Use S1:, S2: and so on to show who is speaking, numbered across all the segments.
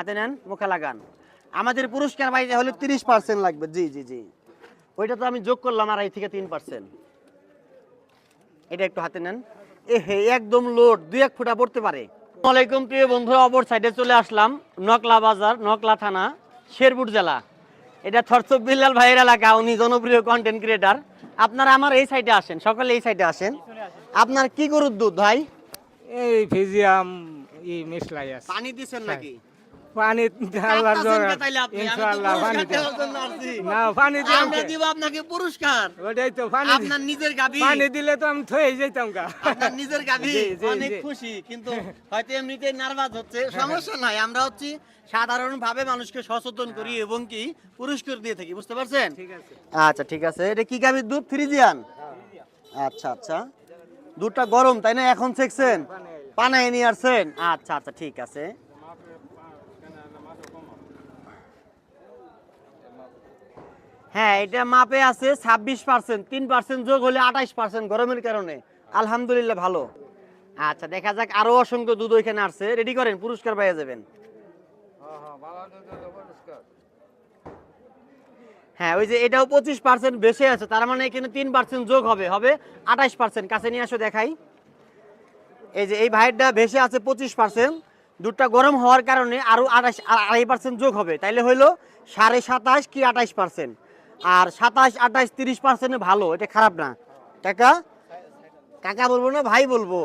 S1: হাতে নেন, মুখে লাগান। আমাদের পুরস্কার পাইতে হলে 30% লাগবে। জি জি জি, ওইটা তো আমি যোগ করলাম 2.5 থেকে 3%। এটা একটু হাতে নেন। এহে একদম লোড, 2-1 ফুটা পড়তে পারে। আসসালামু আলাইকুম প্রিয় বন্ধুরা, অপর সাইডে চলে আসলাম, নকলা বাজার, নকলা থানা, শেরপুর জেলা। এটা থরসব বিল্লাল ভাইয়ের এলাকা, উনি জনপ্রিয় কন্টেন্ট ক্রিয়েটার। আপনারা আমার এই সাইডে আসেন, সকলে এই সাইডে আসেন। আপনার কি গরুর দুধ ভাই?
S2: এই ফিজিয়াম মিশলাই আছে।
S1: পানি দিছেন নাকি?
S2: পানি আল্লাহর জোরে
S1: ইনশাআল্লাহ
S2: পানি দেব। না পানি
S1: আমরা
S2: দিলাম
S1: দিব আপনাকে পুরস্কার।
S2: ওটাই তো পানি
S1: আপনার নিজের গাবি,
S2: পানি দিলে তো আমি থয়ে যেতাম গা।
S1: আপনার নিজের গাবি।
S2: জি, জি,
S1: অনেক
S2: জি।
S1: খুশি, কিন্তু হয়তো এমনিতেই নার্ভাস হচ্ছে। সমস্যা নাই, আমরা হচ্ছি সাধারণভাবে মানুষকে সচেতন করি এবং কি পুরস্কার দিয়ে থাকি, বুঝতে পারছেন?
S2: ঠিক আছে।
S1: আচ্ছা ঠিক আছে। এটা কি গাবির দুধ? ফ্রিজিয়ান। আচ্ছা আচ্ছা, দুধটা গরম তাই না? এখন চেকছেন, পানায় নিয়ে আসছেন? আচ্ছা আচ্ছা ঠিক আছে। হ্যাঁ, এটা মাপে আছে 26%, 3% যোগ হলে 28% গরমের কারণে। আলহামদুলিল্লাহ ভালো। আচ্ছা দেখা যাক, আরো অসংখ্য দুধ ওইখানে আসছে। রেডি করেন, পুরস্কার পেয়ে যাবেন। হ্যাঁ, ওই যে এটাও 25% বেশি আছে, তার মানে এখানে 3% যোগ হবে, হবে 28%। কাছে নিয়ে আসো দেখাই। এই যে এই ভাইয়েরটা ভেসে আছে 25%, দুধটা গরম হওয়ার কারণে আরো 2.5% যোগ হবে, তাইলে হইলো 27.5 কি 28%। আর 27, 28, 30% ভালো, এটা খারাপ না। কাকা, কাকা বলবো না ভাই বলবো।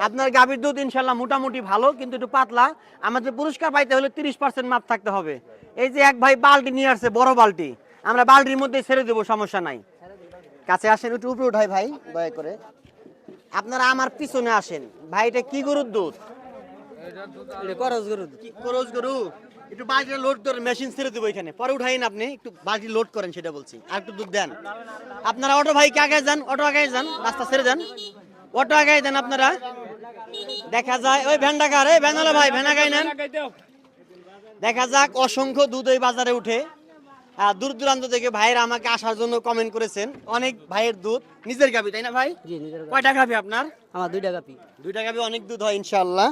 S1: আপনার গাভীর দুধ ইনশাল্লাহ মোটামুটি ভালো, কিন্তু একটু পাতলা। আমাদের পুরস্কার পাইতে হলে 30% মাপ থাকতে হবে। এই যে এক ভাই বালতি নিয়ে আসছে, বড় বালতি, আমরা বালতির মধ্যে ছেড়ে দেবো, সমস্যা নাই। কাছে আসেন, একটু উপরে উঠাই ভাই দয়া করে। আপনারা আমার পিছনে আসেন। ভাই এটা কি গরুর দুধ?
S2: করজ গরু।
S1: কি করজ গরু? একটু বালতিটা লোড করেন, মেশিন ছেড়ে দেবো এখানে, পরে উঠাইন আপনি। একটু বালতি লোড করেন, সেটা বলছি। আর একটু দুধ দেন। আপনারা অটো ভাইকে আগে যান, অটো আগে যান, রাস্তা ছেড়ে দেন, অটো আগে দেন আপনারা। দেখা যায় ওই ভ্যানটা কার? এই ভ্যানওয়ালা ভাই, ভ্যান আগাই নেন। দেখা যাক, অসংখ্য দুধ এই বাজারে উঠে। দূর দূরান্ত থেকে ভাইয়েরা আমাকে আসার জন্য কমেন্ট করেছেন। অনেক ভাইয়ের দুধ নিজের গাবি, তাই না ভাই?
S2: জি নিজের।
S1: কয়টা গাবি আপনার?
S2: আমার 2 টাকা পি।
S1: 2টা গাবি, অনেক দুধ হয় ইনশাআল্লাহ।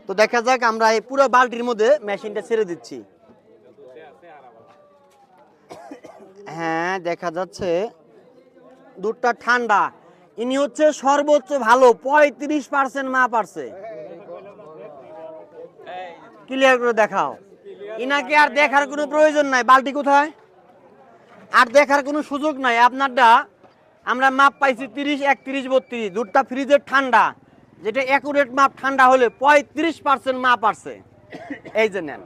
S1: তো দেখা যাক, আমরা এই পুরো বালতির মধ্যে মেশিনটা ছেড়ে দিচ্ছি। হ্যাঁ দেখা যাচ্ছে দুধটা ঠান্ডা। ইনি হচ্ছে সর্বোচ্চ ভালো, 35% মাপ আছে। ক্লিয়ার করে দেখাও। ইনাকে আর দেখার কোনো প্রয়োজন নাই। বালতি কোথায়? আর দেখার কোনো সুযোগ নাই। আপনারটা আমরা মাপ পাইছি 30, 31, 32। দুধটা ফ্রিজের ঠান্ডা, যেটা অ্যাকুরেট মাপ। ঠান্ডা হলে 35% মাপ আছে। এই যে নেন,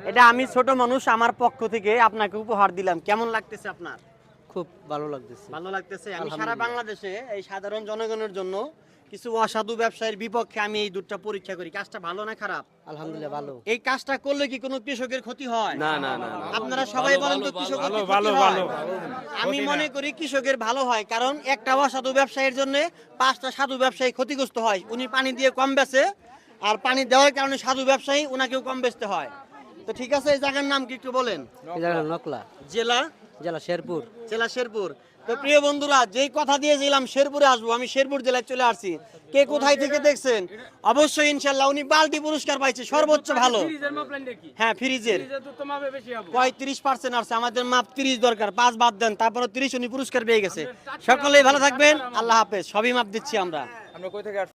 S1: এটা আমি ছোট মানুষ, আমার পক্ষ থেকে আপনাকে উপহার দিলাম। কেমন লাগতেছে আপনার?
S2: খুব ভালো লাগতেছে।
S1: ভালো লাগতেছে। আমি সারা বাংলাদেশে এই সাধারণ জনগণের জন্য কিছু অসাধু ব্যবসায়ীর বিপক্ষে আমি এই দুধটা পরীক্ষা করি। কাজটা ভালো না খারাপ?
S2: আলহামদুলিল্লাহ ভালো।
S1: এই কাজটা করলে কি কোনো কৃষকের ক্ষতি হয়?
S3: না না না,
S1: আপনারা সবাই বলেন তো, কৃষকের কি ক্ষতি হয়? আমি মনে করি কৃষকের ভালো হয়, কারণ একটা অসাধু ব্যবসায়ীর জন্য 5টা সাধু ব্যবসায়ী ক্ষতিগ্রস্ত হয়। উনি পানি দিয়ে কম বেচে, আর পানি দেওয়ার কারণে সাধু ব্যবসায়ী উনাকেও কম বেচতে হয়। তো ঠিক আছে, এই জায়গার নাম কি একটু বলেন?
S2: এই জায়গা নকলা,
S1: জেলা?
S2: জেলা শেরপুর।
S1: জেলা শেরপুর। তো প্রিয় বন্ধুরা, যেই কথা দিয়েছিলাম শেরপুরে আসবো, আমি শেরপুর জেলায় চলে আসছি। কে কোথায় থেকে দেখছেন অবশ্যই ইনশাল্লাহ উনি বালতি পুরস্কার পাইছে, সর্বোচ্চ ভালো। হ্যাঁ ফ্রিজের 35% আছে, আমাদের মাপ 30 দরকার, 5 বাদ দেন, তারপরে 30 উনি পুরস্কার পেয়ে গেছে। সকলেই ভালো থাকবেন, আল্লাহ হাফেজ। সবই মাপ দিচ্ছি আমরা।